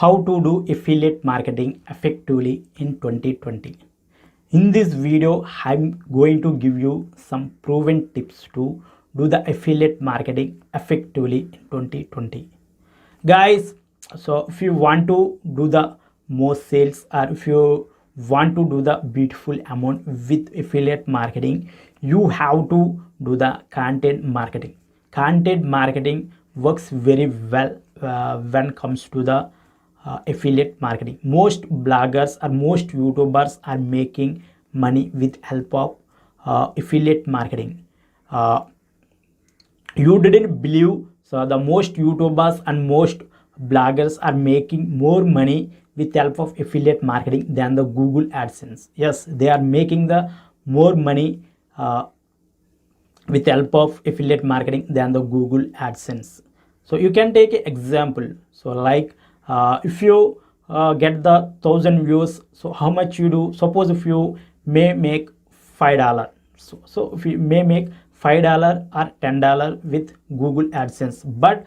how to do affiliate marketing effectively in 2020. In this video, I'm going to give you some proven tips to do the affiliate marketing effectively in 2020. Guys, so if you want to do the most sales, or if you want to do the beautiful amount with affiliate marketing, you have to do the content marketing. Content marketing works very well when comes to the affiliate marketing. Most bloggers or most YouTubers are making money with help of affiliate marketing. You didn't believe, so the most YouTubers and most bloggers are making more money with help of affiliate marketing than the Google AdSense. Yes, they are making the more money with help of affiliate marketing than the Google AdSense. So you can take an example. So like if you get the 1,000 views, so how much you do? Suppose if you may make $5, so if you may make $5 or $10 with Google AdSense, but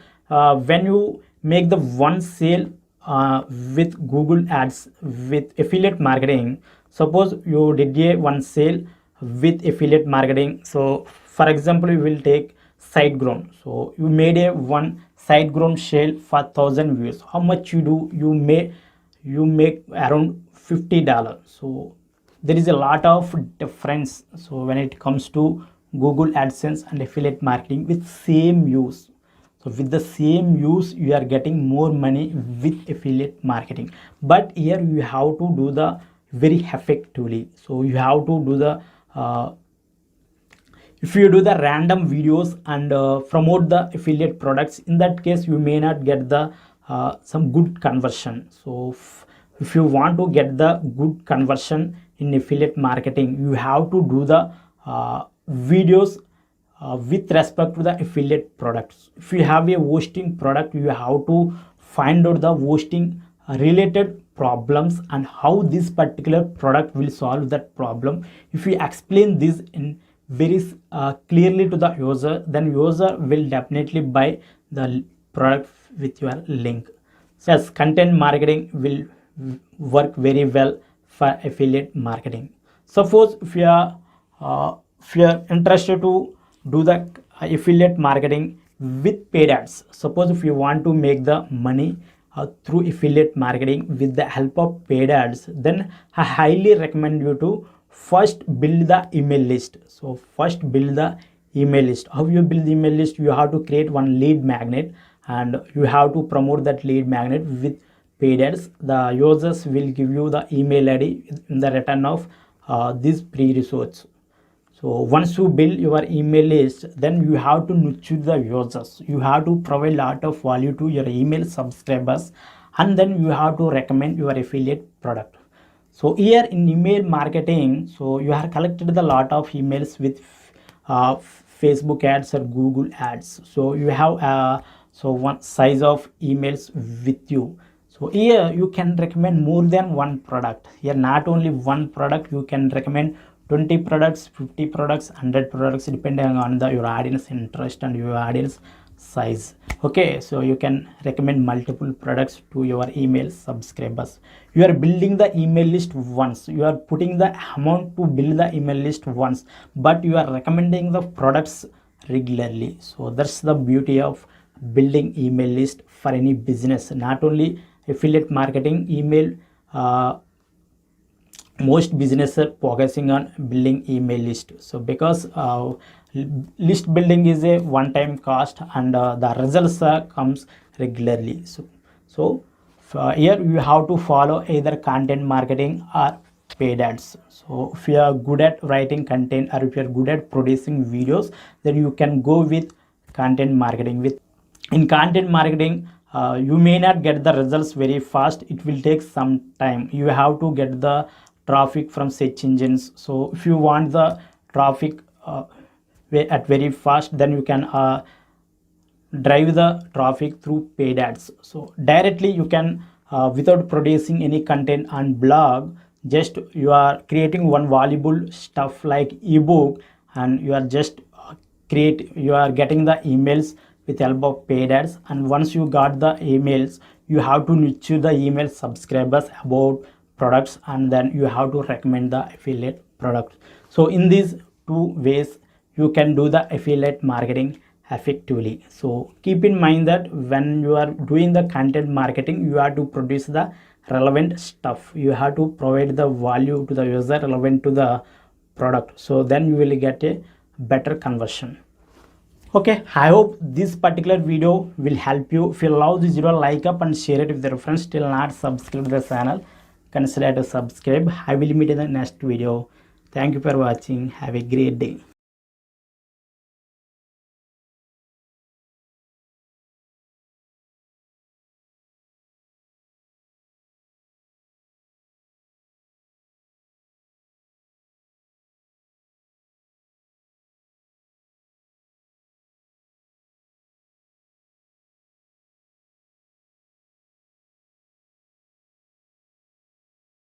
when you make the one sale with Google Ads with affiliate marketing, suppose you did a one sale with affiliate marketing. So for example, you will take site grown. So you made a one site grown sale for 1,000 views. How much you do? You make around $50. So there is a lot of difference. So when it comes to Google AdSense and affiliate marketing with same use. So with the same use, you are getting more money with affiliate marketing. But here you have to do the very effectively. So you have to do the if you do the random videos and promote the affiliate products, in that case you may not get the some good conversion. So if you want to get the good conversion in affiliate marketing, you have to do the videos with respect to the affiliate products. If you have a hosting product, you have to find out the hosting related problems and how this particular product will solve that problem. If you explain this in very clearly to the user, then user will definitely buy the product with your link. So yes, content marketing will work very well for affiliate marketing. Suppose if you are interested to do the affiliate marketing with paid ads, suppose if you want to make the money through affiliate marketing with the help of paid ads, then I highly recommend you to first build the email list. So first build the email list. How you build the email list? You have to create one lead magnet and you have to promote that lead magnet with paid ads. The users will give you the email ID in the return of this pre-resource. So once you build your email list, then you have to nurture the users. You have to provide a lot of value to your email subscribers, and then you have to recommend your affiliate product. So here in email marketing, so you have collected a lot of emails with Facebook ads or Google ads. So you have so one size of emails with you. So here you can recommend more than one product. Here not only one product, you can recommend 20 products, 50 products, 100 products, depending on your audience interest and your audience size. Okay, so you can recommend multiple products to your email subscribers. You are building the email list once, you are putting the amount to build the email list once, but you are recommending the products regularly. So that's the beauty of building email list for any business. Not only affiliate marketing, email most businesses are focusing on building email list. So because list building is a one-time cost and the results comes regularly. So here you have to follow either content marketing or paid ads. So if you are good at writing content or if you are good at producing videos, then you can go with content marketing. In content marketing, you may not get the results very fast. It will take some time. You have to get the traffic from search engines. So if you want the traffic at very fast, then you can drive the traffic through paid ads. So directly you can without producing any content on blog, just you are creating one valuable stuff like ebook, and you are just you are getting the emails with help of paid ads. And once you got the emails, you have to nurture the email subscribers about products, and then you have to recommend the affiliate products. So in these two ways you can do the affiliate marketing effectively. So keep in mind that when you are doing the content marketing, you have to produce the relevant stuff, you have to provide the value to the user relevant to the product, so then you will get a better conversion. Okay, I hope this particular video will help you. If you love this video, like up and share it with your friends. Still not subscribed to the channel, consider to subscribe. I will meet in the next video. Thank you for watching. Have a great day.